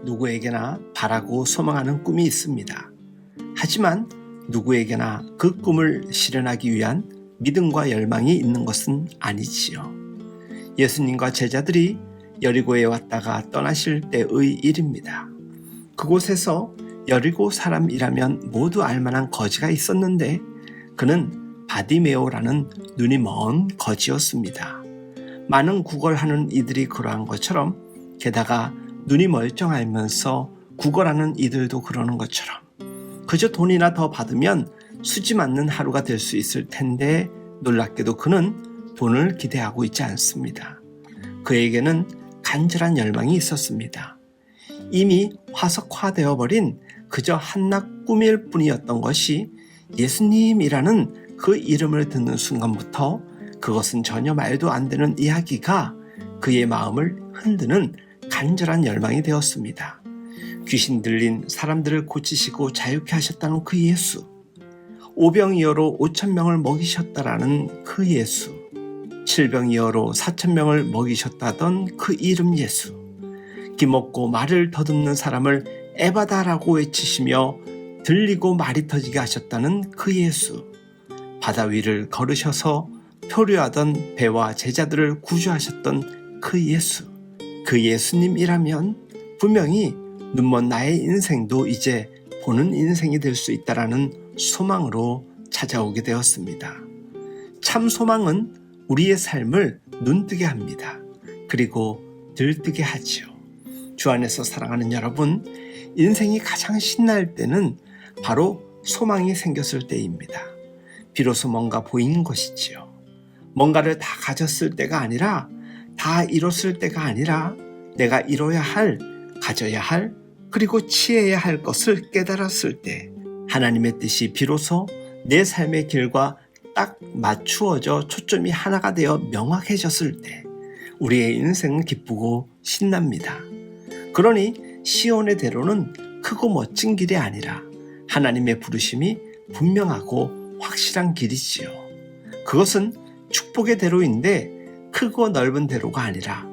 누구에게나 바라고 소망하는 꿈이 있습니다. 하지만 누구에게나 그 꿈을 실현하기 위한 믿음과 열망이 있는 것은 아니지요. 예수님과 제자들이 여리고에 왔다가 떠나실 때의 일입니다. 그곳에서 여리고 사람이라면 모두 알만한 거지가 있었는데 그는 바디메오라는 눈이 먼 거지였습니다. 많은 구걸하는 이들이 그러한 것처럼 게다가 눈이 멀쩡하면서 구걸하는 이들도 그러는 것처럼 그저 돈이나 더 받으면 수지 맞는 하루가 될 수 있을 텐데 놀랍게도 그는 돈을 기대하고 있지 않습니다. 그에게는 간절한 열망이 있었습니다. 이미 화석화되어 버린 그저 한낱 꿈일 뿐이었던 것이 예수님이라는 그 이름을 듣는 순간부터 그것은 전혀 말도 안 되는 이야기가 그의 마음을 흔드는 간절한 열망이 되었습니다. 귀신 들린 사람들을 고치시고 자유케 하셨다는 그 예수, 오병이어로 5,000명을 먹이셨다라는 그 예수, 7병이어로 4,000명을 먹이셨다던 그 이름 예수, 기먹고 말을 더듬는 사람을 에바다라고 외치시며 들리고 말이 터지게 하셨다는 그 예수, 바다 위를 걸으셔서 표류하던 배와 제자들을 구주하셨던 그 예수, 그 예수님이라면 분명히 눈먼 나의 인생도 이제 보는 인생이 될 수 있다라는 소망으로 찾아오게 되었습니다. 참 소망은 우리의 삶을 눈뜨게 합니다. 그리고 들뜨게 하지요. 주 안에서 사랑하는 여러분, 인생이 가장 신날 때는 바로 소망이 생겼을 때입니다. 비로소 뭔가 보이는 것이지요. 뭔가를 다 가졌을 때가 아니라, 다 이뤘을 때가 아니라 내가 이뤄야 할, 가져야 할, 그리고 취해야 할 것을 깨달았을 때 하나님의 뜻이 비로소 내 삶의 길과 딱 맞추어져 초점이 하나가 되어 명확해졌을 때 우리의 인생은 기쁘고 신납니다. 그러니 시온의 대로는 크고 멋진 길이 아니라 하나님의 부르심이 분명하고 확실한 길이지요. 그것은 축복의 대로인데 크고 넓은 대로가 아니라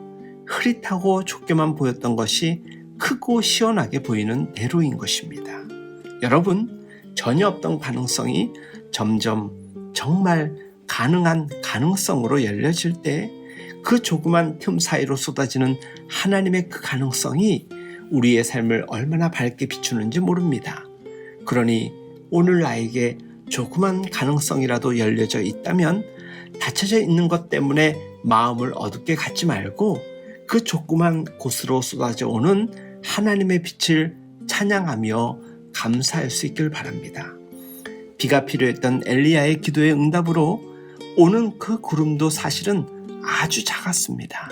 흐릿하고 좁게만 보였던 것이 크고 시원하게 보이는 대로인 것입니다. 여러분, 전혀 없던 가능성이 점점 정말 가능한 가능성으로 열려질 때 그 조그만 틈 사이로 쏟아지는 하나님의 그 가능성이 우리의 삶을 얼마나 밝게 비추는지 모릅니다. 그러니 오늘 나에게 조그만 가능성이라도 열려져 있다면 닫혀져 있는 것 때문에 마음을 어둡게 갖지 말고 그 조그만 곳으로 쏟아져 오는 하나님의 빛을 찬양하며 감사할 수 있길 바랍니다. 비가 필요했던 엘리야의 기도의 응답으로 오는 그 구름도 사실은 아주 작았습니다.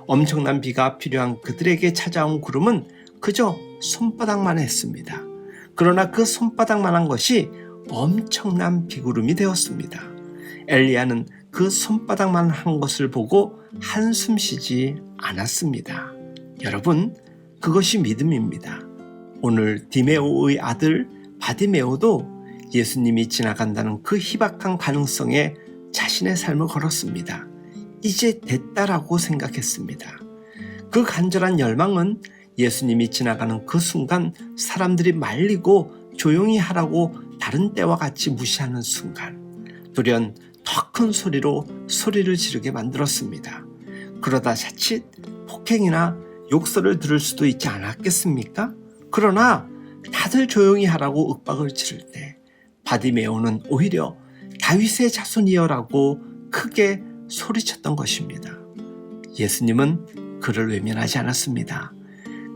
엄청난 비가 필요한 그들에게 찾아온 구름은 그저 손바닥만 했습니다. 그러나 그 손바닥만한 것이 엄청난 비구름이 되었습니다. 엘리야는 그 손바닥만 한 것을 보고 한숨 쉬지 않았습니다. 여러분, 그것이 믿음입니다. 오늘 디메오의 아들 바디메오도 예수님이 지나간다는 그 희박한 가능성에 자신의 삶을 걸었습니다. 이제 됐다라고 생각했습니다. 그 간절한 열망은 예수님이 지나가는 그 순간 사람들이 말리고 조용히 하라고 다른 때와 같이 무시하는 순간 돌연 더 큰 소리로 소리를 지르게 만들었습니다. 그러다 자칫 폭행이나 욕설을 들을 수도 있지 않았겠습니까? 그러나 다들 조용히 하라고 윽박을 지를 때 바디메오는 오히려 다윗의 자손이여라고 크게 소리쳤던 것입니다. 예수님은 그를 외면하지 않았습니다.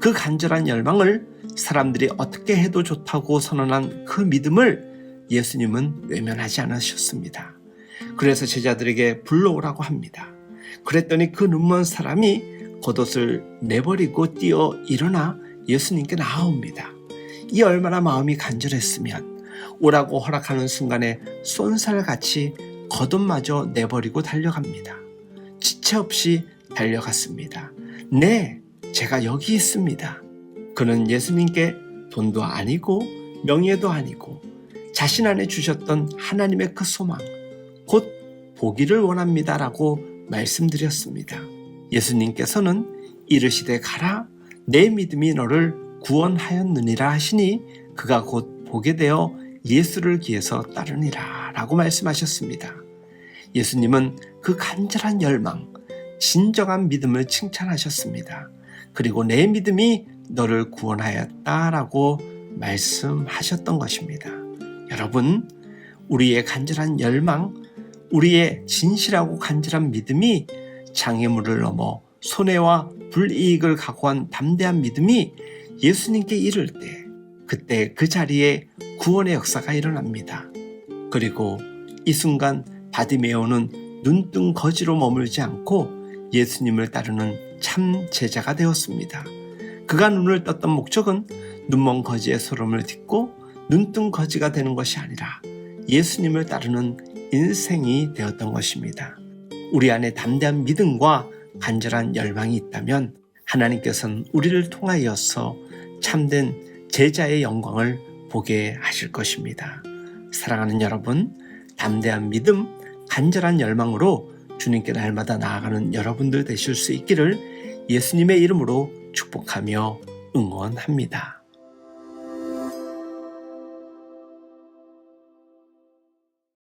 그 간절한 열망을 사람들이 어떻게 해도 좋다고 선언한 그 믿음을 예수님은 외면하지 않으셨습니다. 그래서 제자들에게 불러오라고 합니다. 그랬더니 그 눈먼 사람이 겉옷을 내버리고 뛰어 일어나 예수님께 나아옵니다. 이 얼마나 마음이 간절했으면 오라고 허락하는 순간에 쏜살같이 겉옷마저 내버리고 달려갑니다. 지체 없이 달려갔습니다. 네, 제가 여기 있습니다. 그는 예수님께 돈도 아니고 명예도 아니고 자신 안에 주셨던 하나님의 그 소망, 곧 보기를 원합니다라고 말씀드렸습니다. 예수님께서는 이르시되 가라, 내 믿음이 너를 구원하였느니라 하시니 그가 곧 보게 되어 예수를 기해서 따르니라 라고 말씀하셨습니다. 예수님은 그 간절한 열망, 진정한 믿음을 칭찬하셨습니다. 그리고 내 믿음이 너를 구원하였다라고 말씀하셨던 것입니다. 여러분, 우리의 간절한 열망, 우리의 진실하고 간절한 믿음이 장애물을 넘어 손해와 불이익을 각오한 담대한 믿음이 예수님께 이를 때 그때 그 자리에 구원의 역사가 일어납니다. 그리고 이 순간 바디메오는 눈뜬 거지로 머물지 않고 예수님을 따르는 참 제자가 되었습니다. 그가 눈을 떴던 목적은 눈먼 거지의 소름을 딛고 눈뜬 거지가 되는 것이 아니라 예수님을 따르는 인생이 되었던 것입니다. 우리 안에 담대한 믿음과 간절한 열망이 있다면 하나님께서는 우리를 통하여서 참된 제자의 영광을 보게 하실 것입니다. 사랑하는 여러분, 담대한 믿음, 간절한 열망으로 주님께 날마다 나아가는 여러분들 되실 수 있기를 예수님의 이름으로 축복하며 응원합니다.